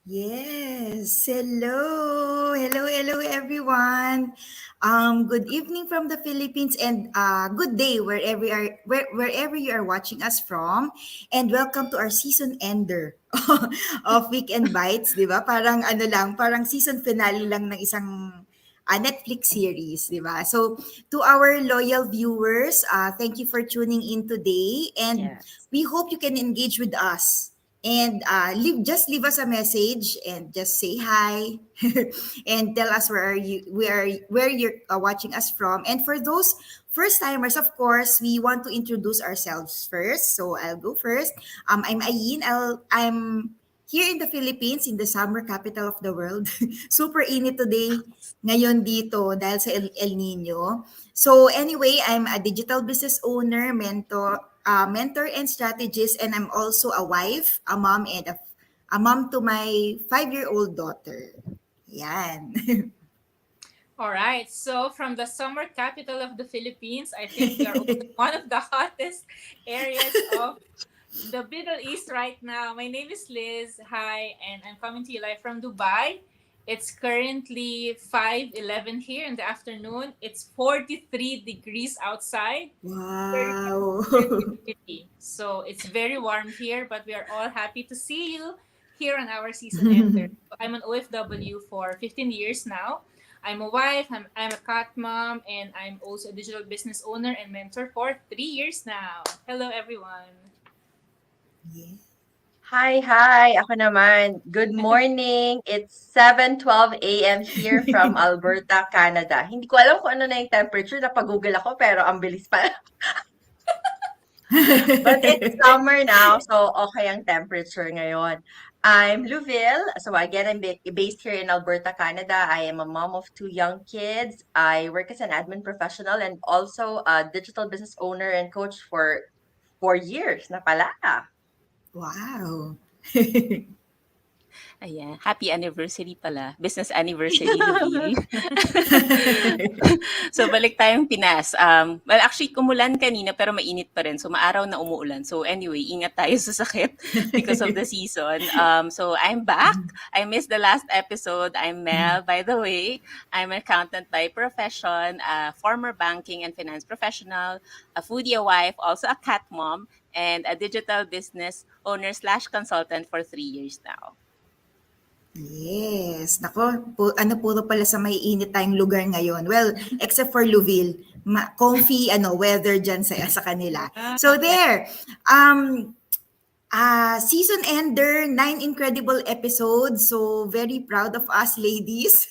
Yes. Hello. Hello, everyone. Good evening from the Philippines and good day wherever you are watching us from. And welcome to our season ender of Weekend Bites, 'di ba? Parang ano lang, parang season finale lang ng isang Netflix series, 'di ba? So, to our loyal viewers, thank you for tuning in today and Yes. we hope you can engage with us and leave us a message and just say hi and tell us where you're watching us from. And for those first timers, of course, we want to introduce ourselves first, so I'll go first. I'm Ayin. I'm here in the Philippines, in the summer capital of the world. Super init today ngayon dito dahil sa El Nino. So anyway, I'm a digital business owner, mentor and strategist, and I'm also a wife, a mom, and a mom to my 5-year-old daughter. Yan. All right. So, from the summer capital of the Philippines, I think we are also one of the hottest areas of the Middle East right now. My name is Liz. Hi, and I'm coming to you live from Dubai. It's currently 5:11 here in the afternoon. It's 43 degrees outside. Very Wow. humidity. So it's very warm here, but we are all happy to see you here on our season ender. So I'm an OFW for 15 years now. I'm a wife, I'm a cat mom, and I'm also a digital business owner and mentor for 3 years now. Hello, everyone. Yeah. Hi. Ako naman. Good morning. It's 7:12 a.m. here from Alberta, Canada. Hindi ko alam kung ano na yung temperature. Napag-google ako, pero ang bilis pa. But it's summer now, so okay ang temperature ngayon. I'm Louville. So again, I'm based here in Alberta, Canada. I am a mom of two young kids. I work as an admin professional and also a digital business owner and coach for 4 years na pala. Wow. Ayan, happy anniversary pala. Business anniversary, Luville. So, balik tayong Pinas. Well, actually, kumulan kanina pero mainit pa rin. So, maaraw na umuulan. So, anyway, ingat tayo sa sakit because of the season. So, I'm back. I missed the last episode. I'm Mel, by the way. I'm an accountant by profession, a former banking and finance professional, a foodie, a wife, also a cat mom, and a digital business owner slash consultant for 3 years now. Yes. Nako, puro pala sa may init tayong lugar ngayon. Well, except for Louville, comfy weather diyan sa kanila. So Yeah. there. Season ender, 9 incredible episodes. So very proud of us ladies.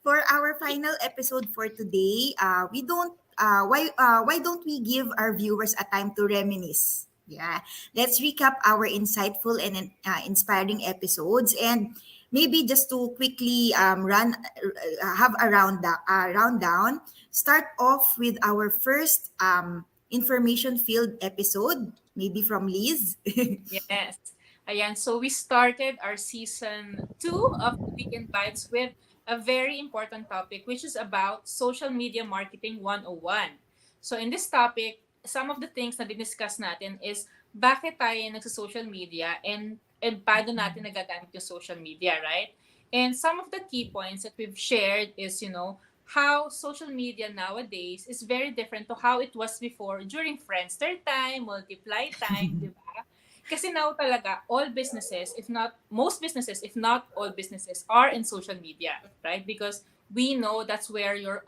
For our final episode for today, we don't why don't we give our viewers a time to reminisce? Yeah. Let's recap our insightful and inspiring episodes and maybe just to quickly have a rundown. Start off with our first information filled episode, maybe from Liz. Yes. Ayan, so we started our season 2 of the Weekend Bites with a very important topic, which is about social media marketing 101. So in this topic, some of the things na diniscuss natin is bakit tayo nagsa-social media and paano natin nagagamit yung social media, right? And some of the key points that we've shared is, how social media nowadays is very different to how it was before during Friendster time, Multiply time, di ba? Kasi now talaga, all businesses, if not most businesses, if not all businesses, are in social media, right? Because we know that's where your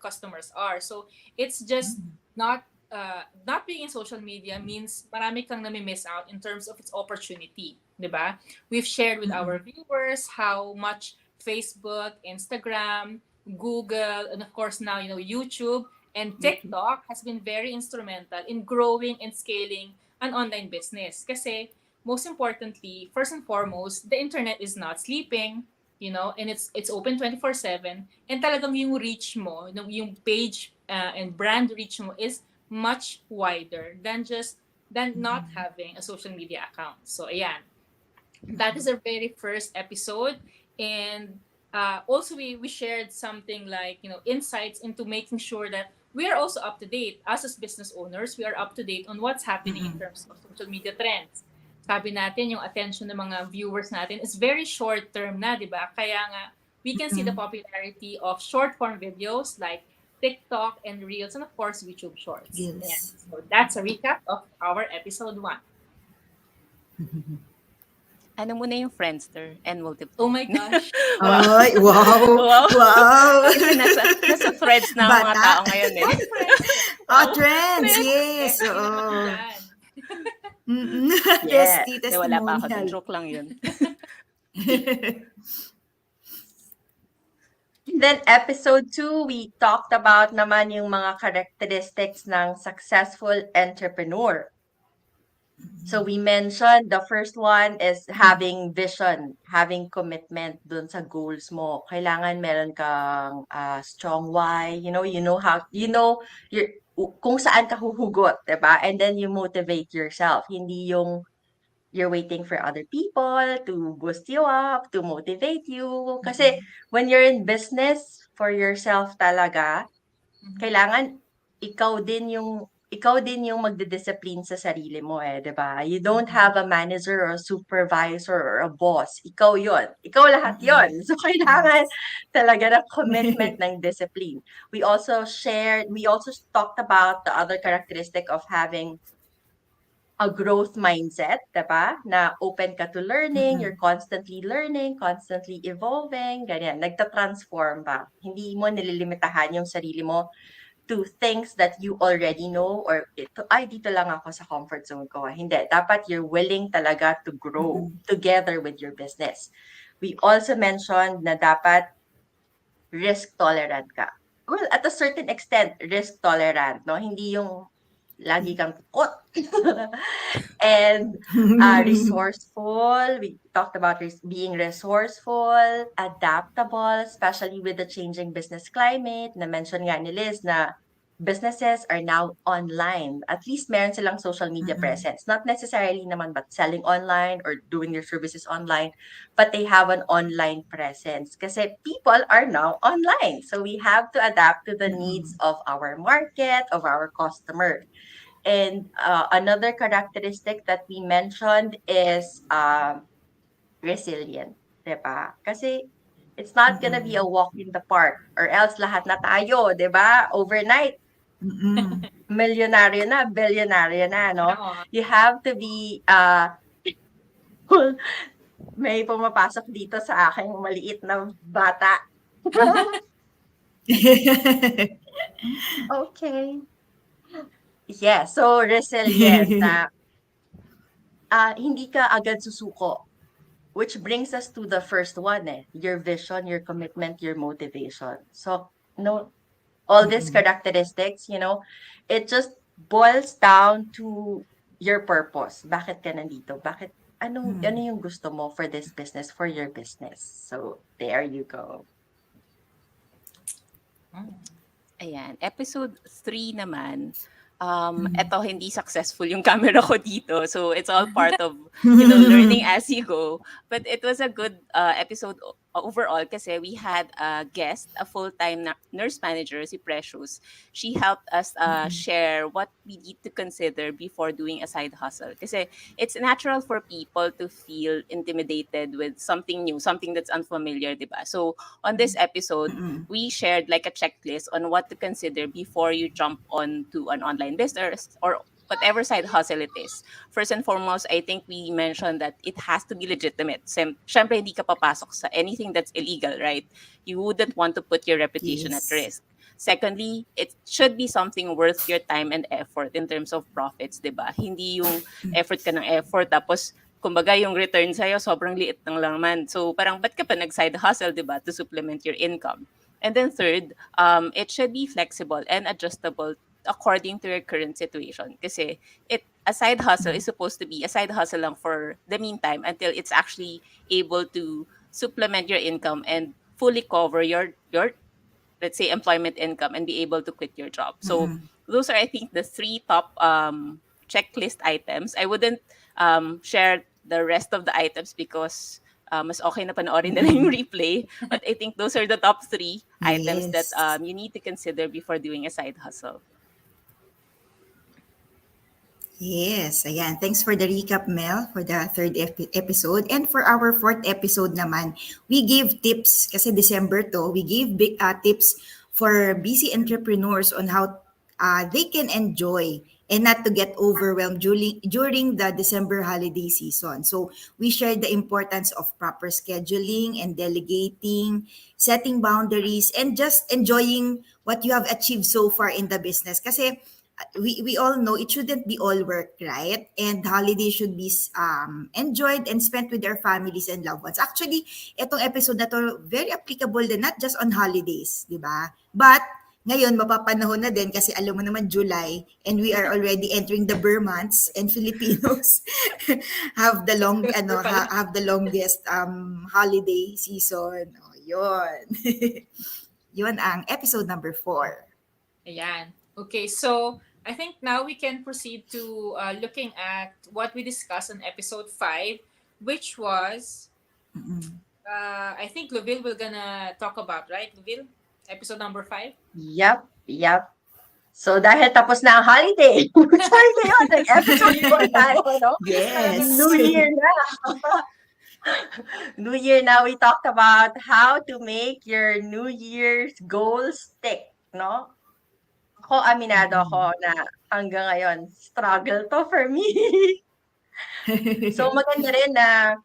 customers are. So it's just not being in social media means marami kang nami-miss out in terms of its opportunity, di ba? We've shared with our viewers how much Facebook, Instagram, Google, and of course now, YouTube and TikTok has been very instrumental in growing and scaling an online business. Kasi most importantly, first and foremost, the internet is not sleeping, and it's open 24/7, and talagang yung reach mo, yung page and brand reach mo is much wider than not having a social media account. So ayan, that is our very first episode. And also we shared something like insights into making sure that we are also up to date. Us as business owners, we are up to date on what's happening in terms of social media trends. sabi natin, yung attention ng mga viewers natin is very short term na, di ba? Kaya nga, we can see the popularity of short form videos like TikTok and Reels, and of course, YouTube Shorts. Ayan. Yes. So that's a recap of our episode 1. Ano muna yung Friendster and Oh multiply? my gosh. Wow. Ay, wow. Wow. Wow. Kasi nasa threads na ang mga Bata. tao ngayon eh. What Friendster? Oh, trends. Friends, Yes. Becky naman Oo. dyan. Yes. Hindi, wala pa ako dun. Testimonial. Joke lang yun. Then episode 2, we talked about naman yung mga characteristics ng successful entrepreneur. So we mentioned the first one is having vision, having commitment dun sa goals mo. Kailangan meron kang strong why, you know how, your, kung saan ka huhugot, diba? And then you motivate yourself. Hindi yung you're waiting for other people to boost you up, to motivate you. Kasi when you're in business for yourself talaga, kailangan ikaw din yung magdidiscipline sa sarili mo eh, 'di ba? You don't have a manager or a supervisor or a boss. Ikaw 'yon. Ikaw lahat 'yon. So kailangan talaga ng commitment ng discipline. We also talked about the other characteristic of having a growth mindset, 'di ba? Na open ka to learning, you're constantly learning, constantly evolving, ganyan. Nagta-transform ba? Hindi mo nililimitahan yung sarili mo to things that you already know or dito lang ako sa comfort zone ko. Hindi. Dapat you're willing talaga to grow together with your business. We also mentioned na dapat risk tolerant ka. Well, at a certain extent, risk tolerant, no? Hindi yung lagi kang tukot. And resourceful. We talked about being resourceful, adaptable, especially with the changing business climate. Na-mention nga ni Liz na businesses are now online. At least meron silang social media presence. Not necessarily naman but selling online or doing their services online, but they have an online presence. Kasi people are now online. So we have to adapt to the needs of our market, of our customer. And another characteristic that we mentioned is resilient, diba? Kasi it's not gonna be a walk in the park or else lahat na tayo, diba? Overnight, milyonaryo na, bilyonaryo na, no? Oo. You have to be, may pumapasok dito sa aking maliit na bata. Okay. Yeah, so resilient na hindi ka agad susuko. Which brings us to the first one your vision, your commitment, your motivation. So, all these characteristics, it just boils down to your purpose. Bakit ka nandito? Ano yung gusto mo for this business, for your business? So, there you go. Ayan. Episode 3 naman. Eto, hindi successful yung camera ko dito. So, it's all part of, learning as you go. But it was a good episode overall kasi we had a guest, a full-time nurse manager, si Precious. She helped us share what we need to consider before doing a side hustle. Kasi it's natural for people to feel intimidated with something new, something that's unfamiliar, di ba? So, on this episode, we shared like a checklist on what to consider before you jump on to an online business or whatever side hustle it is. First and foremost, I think we mentioned that it has to be legitimate. Syempre, hindi ka papasok sa anything that's illegal, right? You wouldn't want to put your reputation at Yes. risk. Secondly, it should be something worth your time and effort in terms of profits, di ba? Hindi yung effort ka ng effort, tapos kumbaga yung return sa'yo, sobrang liit ng laman. So parang ba't ka pa nag-side hustle, di ba, to supplement your income? And then third, it should be flexible and adjustable according to your current situation. Kasi a side hustle is supposed to be a side hustle lang for the meantime until it's actually able to supplement your income and fully cover your let's say employment income and be able to quit your job. So those are, I think, the 3 top checklist items. I wouldn't share the rest of the items because mas okay na panoorin nila yung replay. But I think those are the top 3 items that Yes. you need to consider before doing a side hustle. Yes, ayan. Thanks for the recap, Mel, for the third episode. And for our fourth episode naman, we gave tips, kasi December to, we gave big tips for busy entrepreneurs on how they can enjoy and not to get overwhelmed during the December holiday season. So we shared the importance of proper scheduling and delegating, setting boundaries, and just enjoying what you have achieved so far in the business. Kasi we all know it shouldn't be all work, right? And holiday should be enjoyed and spent with their families and loved ones. Actually, itong episode na to very applicable din, not just on holidays, di ba? But ngayon, mapapanahon na din kasi alam mo naman July and we are already entering the Burr months and Filipinos have the December pala. have the longest holiday season. Oh, yun. Yun ang episode number 4. Ayan. Okay, so I think now we can proceed to looking at what we discussed on episode 5, which was, I think Loville will gonna talk about, right, Loville? Episode number 5? Yep, yep. So, dahil tapos na ang holiday, sorry ngayon, nag-episode 4 tayo, no? Yes. New Year na. New Year na, we talked about how to make your New Year's goals stick, no? Ako, aminado ako na hanggang ngayon, struggle to for me. So, maganda rin na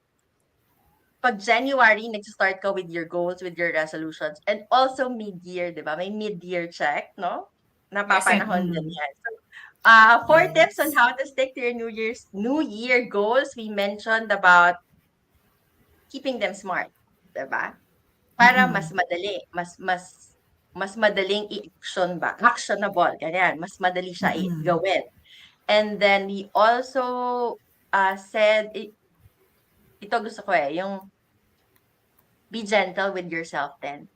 pag January, nag-start ka with your goals, with your resolutions, and also mid-year, di ba? May mid-year check, no? Napapanahon din yan. So, 4 tips on how to stick to your New Year goals. We mentioned about keeping them smart, di ba? Para mas madali, mas madaling i-action ba? Actionable, ganyan. Mas madali siya gawin. And then we also said, ito gusto ko yung be gentle with yourself then.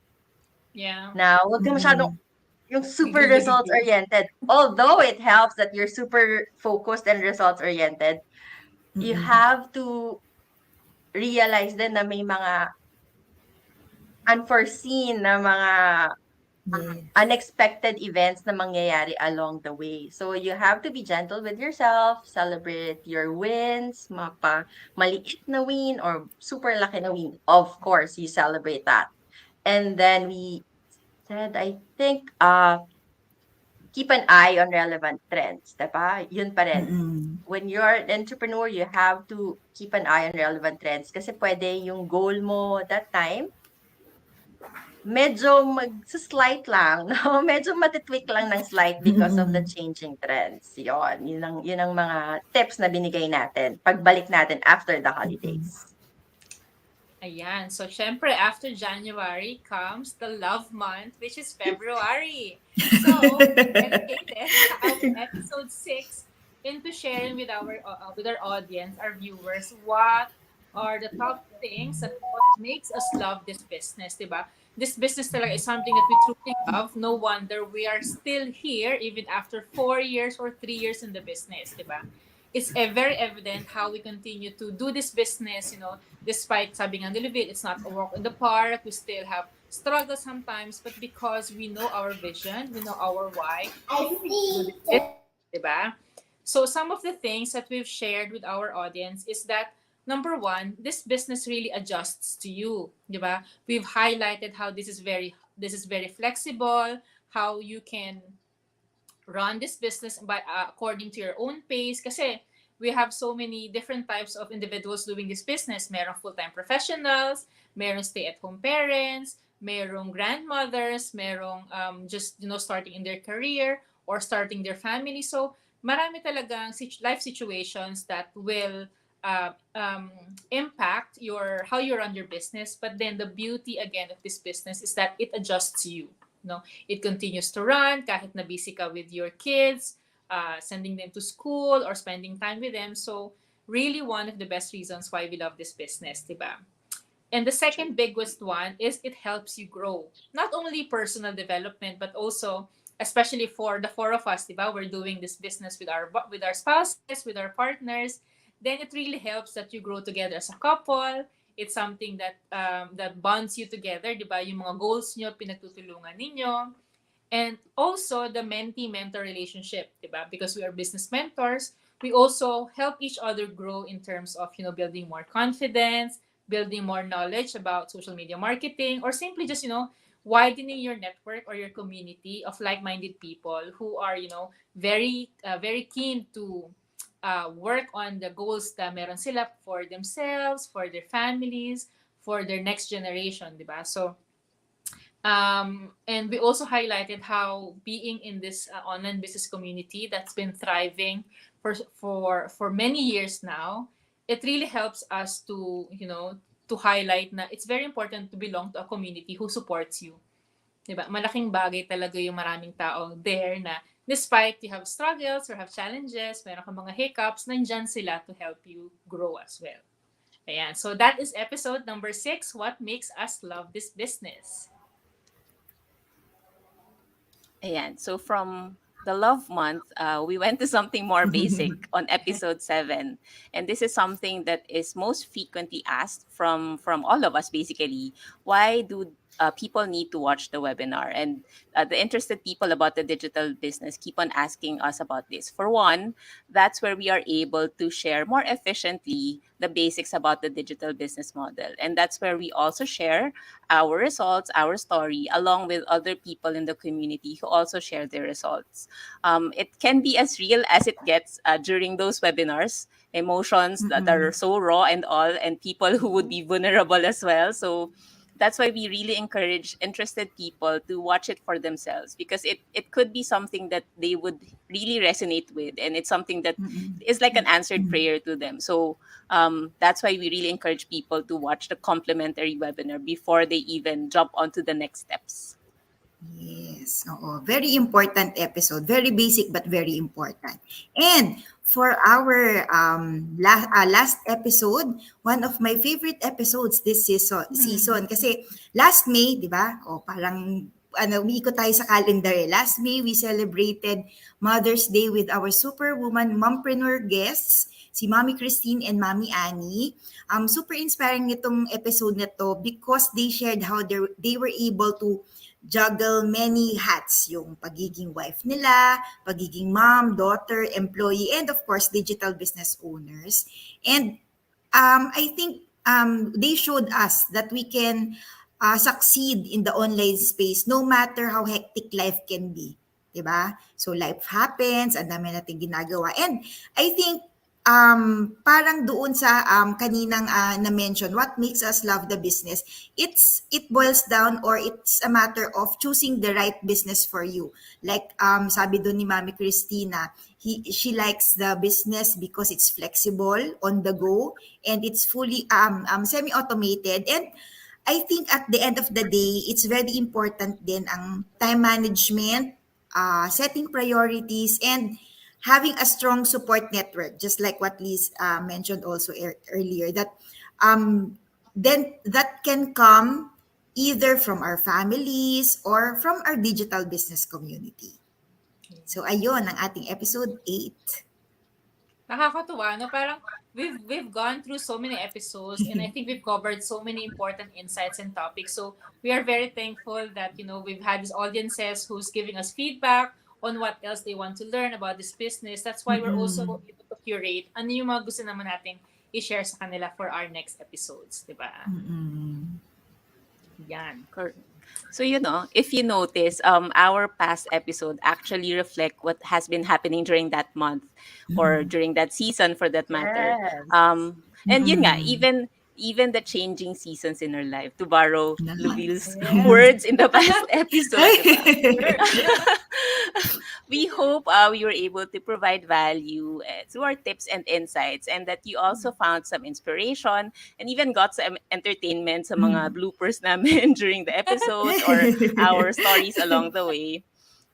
Yeah. Now, huwag ka masyadong yung super results-oriented. Although it helps that you're super focused and results-oriented, you have to realize din na may mga unforeseen na mga unexpected events na mangyayari along the way. So, you have to be gentle with yourself, celebrate your wins, maliit na win or super laki na win. Of course, you celebrate that. And then we said, I think, keep an eye on relevant trends, diba? Yun pa rin. When you're an entrepreneur, you have to keep an eye on relevant trends kasi pwede yung goal mo that time, medyo mag-slight lang, no? Medyo matitweak lang ng slight because of the changing trends. Yun ang mga tips na binigay natin pagbalik natin after the holidays. Ayan. So, syempre, after January comes the love month, which is February. So, dedicated our episode 6 into sharing with our audience, our viewers, what are the top things that what makes us love this business, diba? This business talaga is something that we truly love. No wonder we are still here even after 4 years or 3 years in the business, diba? It's very evident how we continue to do this business, despite sabi nga ni Levit, it's not a walk in the park. We still have struggles sometimes, but because we know our vision, we know our why, we do this business, diba? So some of the things that we've shared with our audience is that number one, this business really adjusts to you, diba? We've highlighted how this is very flexible, how you can run this business by according to your own pace kasi we have so many different types of individuals doing this business. Merong full-time professionals, merong stay-at-home parents, merong grandmothers, merong just starting in their career or starting their family. So marami talagang life situations that will impact how you run your business. But then the beauty again of this business is that it adjusts you. No, it continues to run kahit na busy ka with your kids, sending them to school or spending time with them. So really one of the best reasons why we love this business, diba? And the second biggest one is it helps you grow. Not only personal development, but also, especially for the 4 of us, diba? We're doing this business with our spouses, with our partners. Then it really helps that you grow together as a couple. It's something that that bonds you together, di ba? Yung mga goals nyo, pinagtutulungan ninyo. And also the mentee-mentor relationship, di ba? Because we are business mentors, We also help each other grow in terms of, building more confidence, building more knowledge about social media marketing, or simply just, widening your network or your community of like-minded people who are, very keen to work on the goals that meron sila for themselves, for their families, for their next generation, di ba? So, and we also highlighted how being in this online business community that's been thriving for many years now, it really helps us to, to highlight na it's very important to belong to a community who supports you. Diba? Malaking bagay talaga yung maraming tao there na despite you have struggles or have challenges, meron kang mga hiccups, nandyan sila to help you grow as well. Ayan. So that is episode number 6, What Makes Us Love This Business. Ayan. So from the love month, we went to something more basic on episode 7. And this is something that is most frequently asked from all of us, basically. Why do people need to watch the webinar? And the interested people about the digital business keep on asking us about this. For one, that's where we are able to share more efficiently the basics about the digital business model. And that's where we also share our results, our story, along with other people in the community who also share their results. It can be as real as it gets during those webinars, emotions that are so raw and all, and people who would be vulnerable as well. So that's why we really encourage interested people to watch it for themselves, because it could be something that they would really resonate with, and it's something that is like an answered prayer to them. So that's why we really encourage people to watch the complimentary webinar before they even jump onto the next steps. Yes, oo. Very important episode. Very basic but very important. And for our last episode, one of my favorite episodes this season kasi last May, di ba? O parang umiikot tayo sa calendar eh. Last May, we celebrated Mother's Day with our superwoman mompreneur guests, si Mommy Christine and Mommy Annie. Super inspiring nitong episode na to because they shared how they were able to juggle many hats, yung pagiging wife nila, pagiging mom, daughter, employee, and of course, digital business owners. And I think they showed us that we can succeed in the online space no matter how hectic life can be. Diba? So life happens, ang dami natin ginagawa. And I think parang doon sa kaninang na-mention, what makes us love the business, it boils down or it's a matter of choosing the right business for you. Like sabi doon ni Mami Christina, she likes the business because it's flexible, on the go, and it's fully semi-automated. And I think at the end of the day, it's very important din ang time management, setting priorities, and having a strong support network, just like what Liz mentioned also earlier, that then that can come either from our families or from our digital business community. So ayun ang ating episode 8. Nakakatuwa, no? Parang we've gone through so many episodes, and I think we've covered so many important insights and topics. So we are very thankful that, we've had these audiences who's giving us feedback on what else they want to learn about this business. That's why we're also able to curate ano yung mga gusto naman nating i-share sa kanila for our next episodes, di ba? Yan. So, if you notice, our past episode actually reflect what has been happening during that month or during that season, for that matter. Yes. And yun nga, even the changing seasons in our life, to borrow Luvil's Yes. words in the past episode. Diba? We hope we were able to provide value through our tips and insights, and that you also found some inspiration and even got some entertainment sa mga bloopers namin during the episodes or our stories along the way.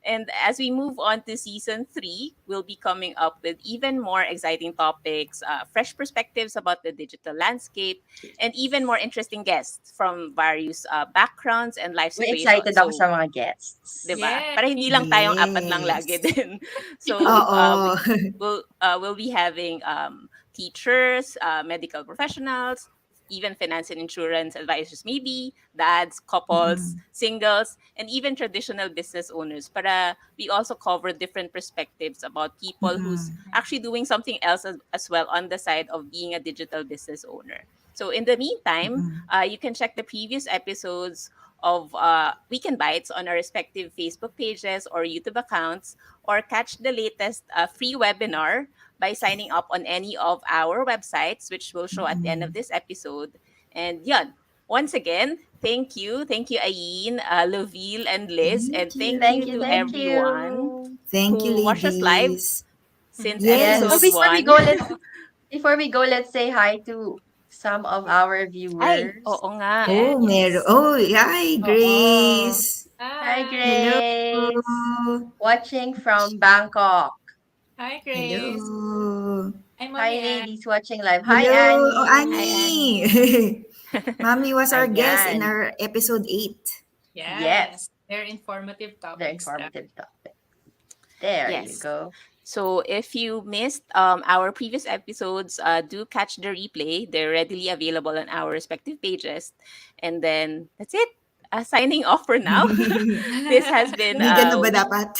And as we move on to season 3, we'll be coming up with even more exciting topics, fresh perspectives about the digital landscape, and even more interesting guests from various backgrounds and life We're situations. excited ako sa mga guests. Diba? Yes. Para hindi lang tayong apat lang Yes. lagi din. So, Oo. we'll be having teachers, medical professionals, even finance and insurance advisors, maybe dads, couples, Mm-mm. singles, and even traditional business owners. Para we also cover different perspectives about people who's Mm-mm. actually doing something else as well on the side of being a digital business owner. So in the meantime, Mm-mm. you can check the previous episodes of Weekend Bites on our respective Facebook pages or YouTube accounts, or catch the latest free webinar by signing up on any of our websites, which will show at the end of Mm-mm. this episode. And yun, once again, thank you. Thank you, Ayin, Loville, and Liz. And Thank thank you Thank you, to thank you. everyone you. Thank you, who watched us live ladies. since Yes. Oh, episode Yes. before we 1. go, let's say hi to some of our Ay, viewers. oo nga. Oh, meron. Yes. Oh, hi, Oo. Grace. Hi, Hello. Hi. Grace. Watching from Bangkok. Hi, Grace. Hello. Hi, Hi, Mommy Ann. ladies watching live. Hi, Hello. Oh, Hi, Annie. Annie. Annie. Mommy was our guest in Ayan. our episode 8. Yes. Yes. Very informative Very topics. informative topic. There you Yes. go. So if you missed our previous episodes, do catch the replay. They're readily available on our respective pages. And then that's it. Signing off for now. This has been Vegan na ba dapat?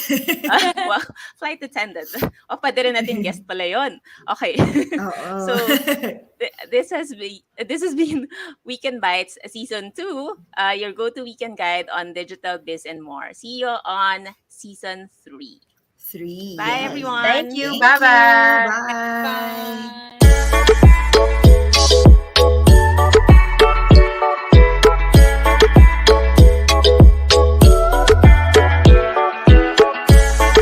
well, flight attendant. O, pwede rin natin guest pala yun. Okay. Oo. So, this has been Weekend Bites Season 2, your go-to weekend guide on digital biz and more. See you on Season 3. 3, Bye, Yes. yes. Thank everyone. you. Thank you. Bye-bye. Bye. Bye.